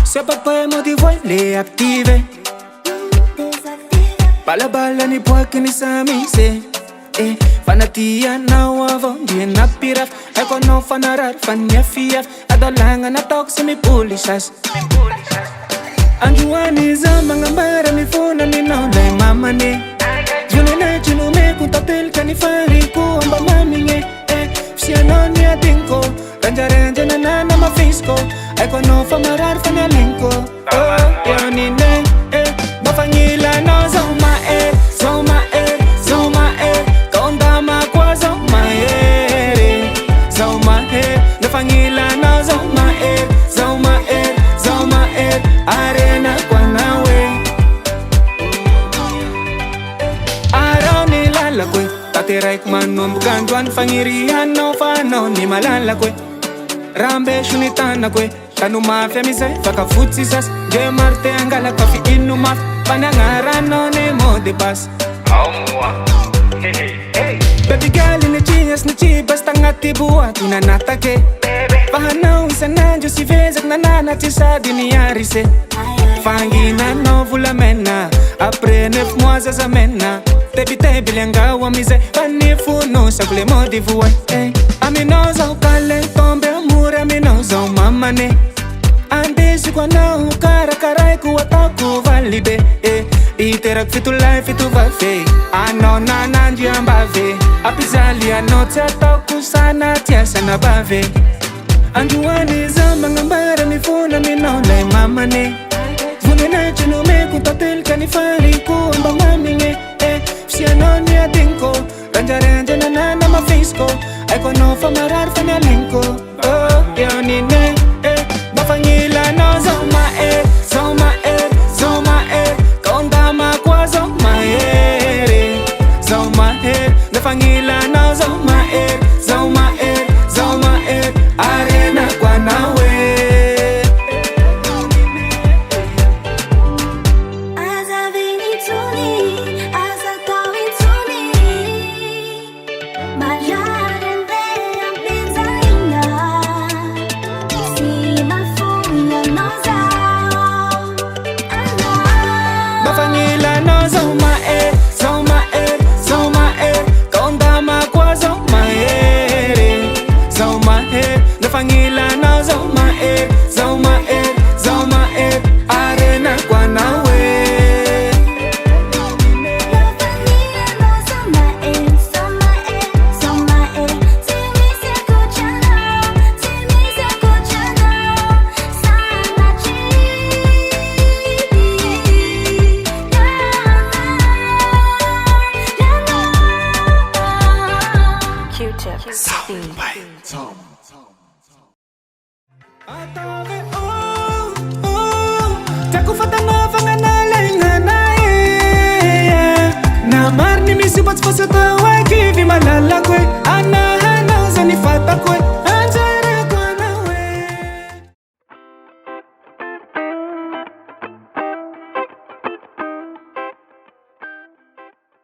Se poi motivo le attive Bala ni puaki ni samise Fanatia na wavo Di na piraf Eko no fanarar Fanya fiaf Adolanga na toksi mi pulisas Anjuani za mga mara mi funa mi no Lai mama ni Juni na chinu me Kung tatil ka ni fari Ku amba mami nge Fsiano ni atinko Ranja na na ma face ko Eko no famarar fanya linko Yo ni ne Mafangila no zoma Zoma Zoma Kondama kwa zoma Zoma Nafangila no zoma Zoma Zoma Arena kwa nawe Araw nilala ko'y Tatiraik man bukan juan fangirihan no fano ni malala ko'y Rambe shunitana ko'y Tanu mafia misay Fakafutsis Je marte angala kafi inu maf Panangaran no ne mo de pas Baby girl in the genius ni chibas Tangati buat inanatake Pahanaw isa nanjo si vezak Nanana tisa diniyari se Fangina no vulamena Apre nef moaza zamena Tebi lenga wa mise Panifu no sakule modivuwa Aminoza ukale tombe amure Aminoza umamane Andesi kwa na ukara karai kuwa taku valide Iterak fitu life fitu vafe Ano na nanji ambave Apizali anote ataku sana tiasa na bave Anjuani za mangambara mifuna minolai mamane Vune na chino me kutatil kanifari kuamba maminge Fsiano ni atinko Ranja na na ma face ko Eko no famarar fanya linko Yo ni ne Mafangila no zoma Zoma Zoma Kondama kwa zoma Zoma Nafangila no zoma Zoma Zoma Arena kwa nawe Mafangila no zoma Zoma Zoma Kondama kwa zoma Zoma Nafangila no zoma Zoma Zoma Arena kwa nawe Sound by Tom. Atave Takufata nova nganalay nganae Namar ni misi what's for sa tawa Kivi malala ko'y Ana